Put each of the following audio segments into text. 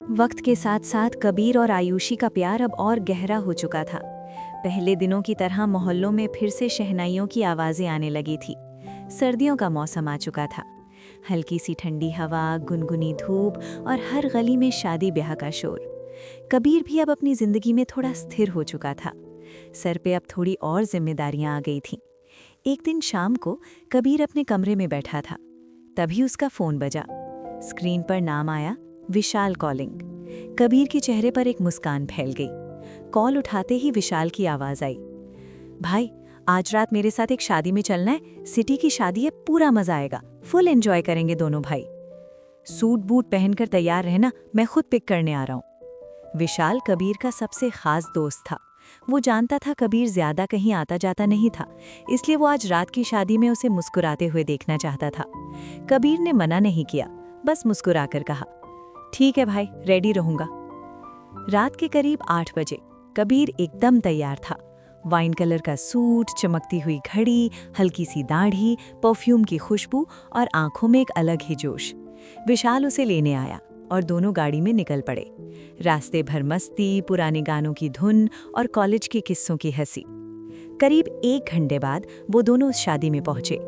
वक्त के साथ साथ कबीर और आयुषी का प्यार अब और गहरा हो चुका था। पहले दिनों की तरह मोहल्लों में फिर से शहनाइयों की आवाज़ें आने लगी थी। सर्दियों का मौसम आ चुका था। हल्की सी ठंडी हवा, गुनगुनी धूप और हर गली में शादी ब्याह का शोर। कबीर भी अब अपनी जिंदगी में थोड़ा स्थिर हो चुका था। सर पे अब थोड़ी और जिम्मेदारियां आ गई थीं। एक दिन शाम को कबीर अपने कमरे में बैठा था। तभी उसका फोन बजा। स्क्रीन पर नाम आया, विशाल कॉलिंग। कबीर के चेहरे पर एक मुस्कान फैल गई। कॉल उठाते ही विशाल की आवाज आई, भाई आज रात मेरे साथ एक शादी में चलना है। सिटी की शादी है, पूरा मजा आएगा, फुल एंजॉय करेंगे दोनों भाई। सूट बूट पहनकर तैयार रहना, मैं खुद पिक करने आ रहा हूँ। विशाल कबीर का सबसे खास दोस्त था। वो जानता था कबीर ज्यादा कहीं आता जाता नहीं था, इसलिए वो आज रात की शादी में उसे मुस्कुराते हुए देखना चाहता था। कबीर ने मना नहीं किया, बस मुस्कुराकर कहा, ठीक है भाई, रेडी रहूंगा। रात के करीब 8 बजे कबीर एकदम तैयार था। वाइन कलर का सूट, चमकती हुई घड़ी, हल्की सी दाढ़ी, परफ्यूम की खुशबू और आंखों में एक अलग ही जोश। विशाल उसे लेने आया और दोनों गाड़ी में निकल पड़े। रास्ते भर मस्ती, पुराने गानों की धुन और कॉलेज के किस्सों की हंसी। करीब 1 घंटे बाद वो दोनों उस शादी में पहुंचे।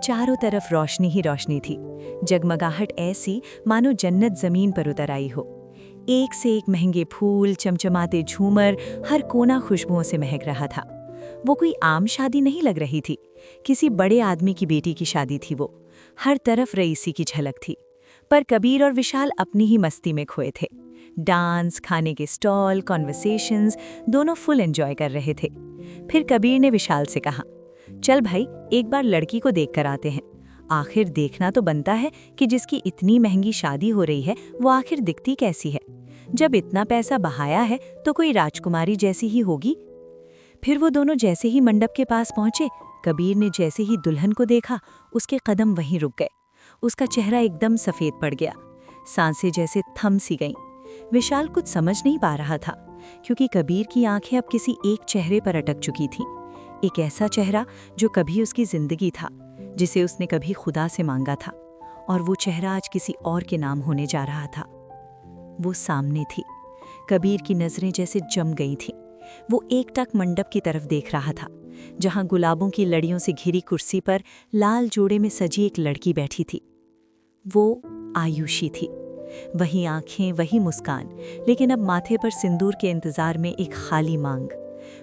चारों तरफ रोशनी ही रोशनी थी। जगमगाहट ऐसी मानो जन्नत जमीन पर उतर आई हो। एक से एक महंगे फूल, चमचमाते झूमर, हर कोना खुशबुओं से महक रहा था। वो कोई आम शादी नहीं लग रही थी, किसी बड़े आदमी की बेटी की शादी थी वो। हर तरफ रईसी की झलक थी। पर कबीर और विशाल अपनी ही मस्ती में खोए थे। डांस, खाने के स्टॉल, कॉन्वर्सेशंस, दोनों फुल एंजॉय कर रहे थे। फिर कबीर ने विशाल से कहा, चल भाई, एक बार लड़की को देख कर आते हैं। आखिर देखना तो बनता है कि जिसकी इतनी महंगी शादी हो रही है वो आखिर दिखती कैसी है। जब इतना पैसा बहाया है तो कोई राजकुमारी जैसी ही होगी। फिर वो दोनों जैसे ही मंडप के पास पहुंचे, कबीर ने जैसे ही दुल्हन को देखा, उसके कदम वहीं रुक गए। उसका चेहरा एकदम सफेद पड़ गया, सांसें जैसे थम सी गईं। विशाल कुछ समझ नहीं पा रहा था, क्योंकि कबीर की आंखें अब किसी एक चेहरे पर अटक चुकी थीं। एक ऐसा चेहरा जो कभी उसकी जिंदगी था, जिसे उसने कभी खुदा से मांगा था, और वो चेहरा आज किसी और के नाम होने जा रहा था। वो सामने थी। कबीर की नजरें जैसे जम गई थीं। वो एकटक मंडप की तरफ देख रहा था, जहां गुलाबों की लड़ियों से घिरी कुर्सी पर लाल जोड़े में सजी एक लड़की बैठी थी। वो आयुषी थी। वही आंखें, वही मुस्कान, लेकिन अब माथे पर सिंदूर के इंतजार में एक खाली मांग।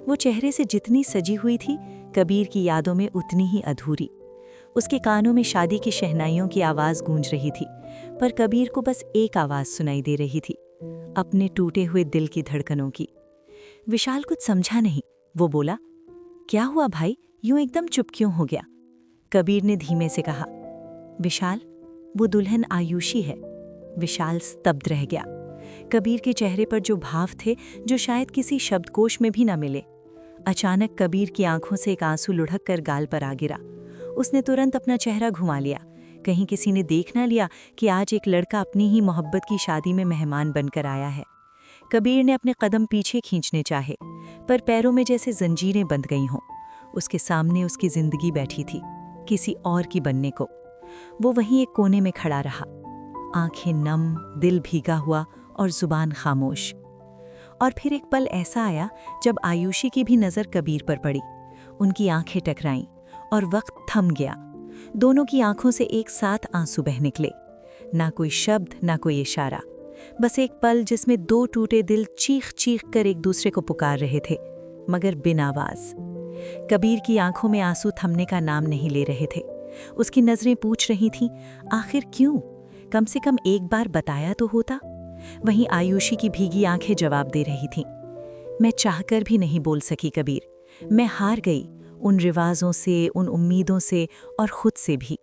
वो चेहरे से जितनी सजी हुई थी, कबीर की यादों में उतनी ही अधूरी। उसके कानों में शादी की शहनाइयों की आवाज गूंज रही थी, पर कबीर को बस एक आवाज सुनाई दे रही थी, अपने टूटे हुए दिल की धड़कनों की। विशाल कुछ समझा नहीं। वो बोला, क्या हुआ भाई, यूं एकदम चुप क्यों हो गया? कबीर ने धीमे से कहा, विशाल, वो दुल्हन आयुषी है। विशाल स्तब्ध रह गया। कबीर के चेहरे पर जो भाव थे, जो शायद किसी शब्दकोश में भी न मिले। अचानक कबीर की आंखों से एक आंसू लुढ़क कर गाल पर आ गिरा। उसने तुरंत अपना चेहरा घुमा लिया। कहीं किसी ने देख न लिया कि आज एक लड़का अपनी ही मोहब्बत की शादी में मेहमान बनकर आया है। कबीर ने अपने कदम पीछे खींचने चाहे, पर पैरों में जैसे जंजीरें बंध गई हों। उसके सामने उसकी जिंदगी बैठी थी, किसी और की बनने को। वो वहीं एक कोने में खड़ा रहा, आंखें नम, दिल भीगा हुआ और जुबान खामोश। और फिर एक पल ऐसा आया जब आयुषी की भी नज़र कबीर पर पड़ी। उनकी आंखें टकराईं और वक्त थम गया। दोनों की आंखों से एक साथ आंसू बह निकले। ना कोई शब्द, ना कोई इशारा, बस एक पल जिसमें दो टूटे दिल चीख चीख कर एक दूसरे को पुकार रहे थे, मगर बिना आवाज। कबीर की आंखों में आंसू थमने का नाम नहीं ले रहे थे। उसकी नजरें पूछ रही थीं, आखिर क्यों? कम से कम एक बार बताया तो होता। वहीं आयुषी की भीगी आंखें जवाब दे रही थीं, मैं चाहकर भी नहीं बोल सकी कबीर, मैं हार गई, उन रिवाजों से, उन उम्मीदों से और खुद से भी।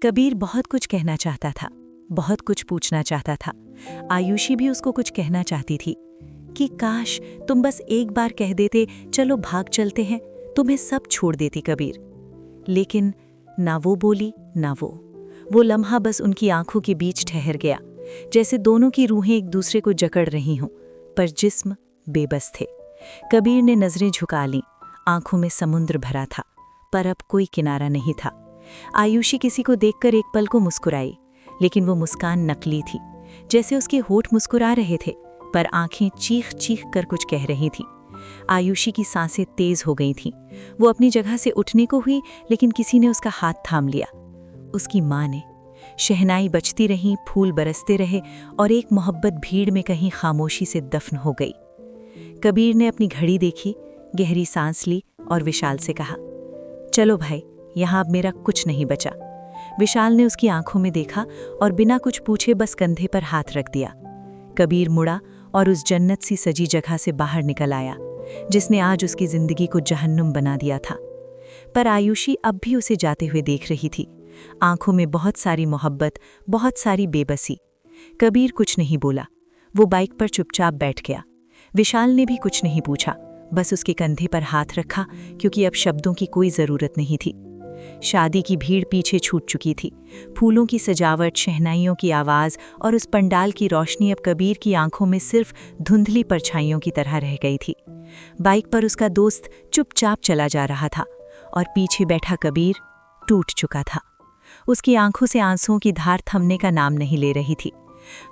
कबीर बहुत कुछ कहना चाहता था, बहुत कुछ पूछना चाहता था। आयुषी भी उसको कुछ कहना चाहती थी कि काश तुम बस एक बार कह देते, चलो भाग चलते हैं, तुम्हें सब छोड़ देती कबीर। लेकिन ना वो बोली, ना वो लम्हा बस उनकी आंखों के बीच ठहर गया, जैसे दोनों की रूहें एक दूसरे को जकड़ रही हों, पर जिस्म बेबस थे। कबीर ने नजरें झुका लीं, आंखों में समुद्र भरा था, पर अब कोई किनारा नहीं था। आयुषी किसी को देखकर एक पल को मुस्कुराई, लेकिन वो मुस्कान नकली थी। जैसे उसके होठ मुस्कुरा रहे थे, पर आंखें चीख चीख कर कुछ कह रही थीं। आयुषी की सांसें तेज हो गई थीं। वो अपनी जगह से उठने को हुई, लेकिन किसी ने उसका हाथ थाम लिया। उसकी माँ ने। शहनाई बजती रही, फूल बरसते रहे, और एक मोहब्बत भीड़ में कहीं खामोशी से दफन हो गई। कबीर ने अपनी घड़ी देखी, गहरी सांस ली और विशाल से कहा, चलो भाई, यहाँ अब मेरा कुछ नहीं बचा। विशाल ने उसकी आंखों में देखा और बिना कुछ पूछे बस कंधे पर हाथ रख दिया। कबीर मुड़ा और उस जन्नत सी सजी जगह से बाहर निकल आया, जिसने आज उसकी जिंदगी को जहन्नुम बना दिया था। पर आयुषी अब भी उसे जाते हुए देख रही थी, आंखों में बहुत सारी मोहब्बत, बहुत सारी बेबसी। कबीर कुछ नहीं बोला, वो बाइक पर चुपचाप बैठ गया। विशाल ने भी कुछ नहीं पूछा, बस उसके कंधे पर हाथ रखा, क्योंकि अब शब्दों की कोई ज़रूरत नहीं थी। शादी की भीड़ पीछे छूट चुकी थी। फूलों की सजावट, शहनाइयों की आवाज़ और उस पंडाल की रोशनी अब कबीर की आंखों में सिर्फ धुंधली परछाइयों की तरह रह गई थी। बाइक पर उसका दोस्त चुपचाप चला जा रहा था और पीछे बैठा कबीर टूट चुका था। उसकी आंखों से आंसुओं की धार थमने का नाम नहीं ले रही थी।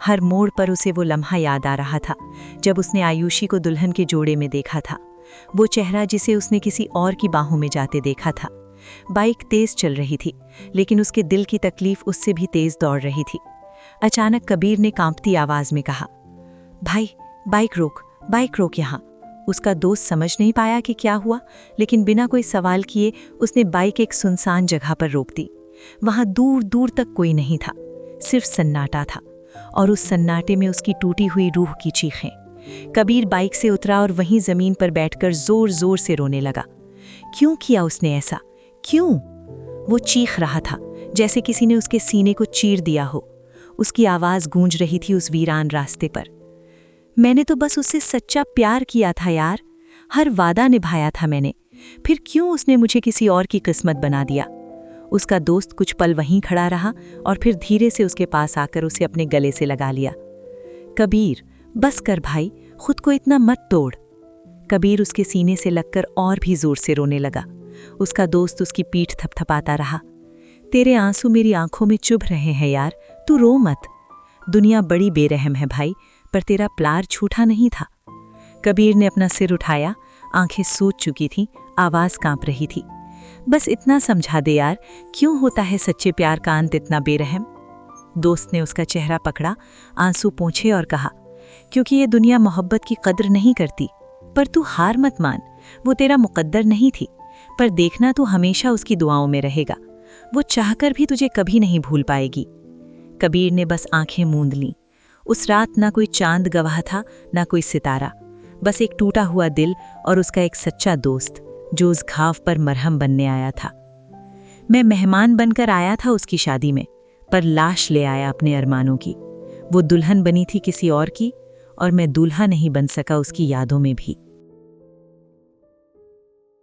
हर मोड़ पर उसे वो लम्हा याद आ रहा था, जब उसने आयुषी को दुल्हन के जोड़े में देखा था। वो चेहरा जिसे उसने किसी और की बाहों में जाते देखा था। बाइक तेज चल रही थी, लेकिन उसके दिल की तकलीफ उससे भी तेज दौड़ रही थी। अचानक कबीर ने कांपती आवाज में कहा, भाई, बाइक रोक यहाँ। उसका दोस्त समझ नहीं पाया कि क्या हुआ, लेकिन बिना कोई सवाल किए उसने बाइक एक सुनसान जगह पर रोक दी। वहां दूर दूर तक कोई नहीं था, सिर्फ सन्नाटा था, और उस सन्नाटे में उसकी टूटी हुई रूह की चीखें। कबीर बाइक से उतरा और वहीं जमीन पर बैठकर जोर जोर से रोने लगा। क्यों किया उसने ऐसा? क्यों? वो चीख रहा था, जैसे किसी ने उसके सीने को चीर दिया हो। उसकी आवाज गूंज रही थी उस वीरान रास्ते पर। मैंने तो बस उससे सच्चा प्यार किया था यार, हर वादा निभाया था मैंने, फिर क्यों उसने मुझे किसी और की किस्मत बना दिया? उसका दोस्त कुछ पल वहीं खड़ा रहा और फिर धीरे से उसके पास आकर उसे अपने गले से लगा लिया। कबीर, बस कर भाई, खुद को इतना मत तोड़। कबीर उसके सीने से लगकर और भी जोर से रोने लगा। उसका दोस्त उसकी पीठ थपथपाता रहा। तेरे आंसू मेरी आंखों में चुभ रहे हैं यार, तू रो मत। दुनिया बड़ी बेरहम है भाई, पर तेरा प्यार झूठा नहीं था। कबीर ने अपना सिर उठाया, आंखें सूज चुकी थीं, आवाज कांप रही थी। बस इतना समझा दे यार, क्यों होता है सच्चे प्यार का अंत इतना बेरहम? दोस्त ने उसका चेहरा पकड़ा, आंसू पोंछे और कहा, क्योंकि ये दुनिया मोहब्बत की कद्र नहीं करती। पर तू हार मत मान, वो तेरा मुकद्दर नहीं थी, पर देखना तू हमेशा उसकी दुआओं में रहेगा। वो चाहकर भी तुझे कभी नहीं भूल पाएगी। कबीर ने बस आंखें मूंद लीं। उस रात ना कोई चांद गवाह था, ना कोई सितारा, बस एक टूटा हुआ दिल और उसका एक सच्चा दोस्त जो उस घाव पर मरहम बनने आया था। मैं मेहमान बनकर आया था उसकी शादी में, पर लाश ले आया अपने अरमानों की। वो दुल्हन बनी थी किसी और की, और मैं दूल्हा नहीं बन सका उसकी यादों में भी।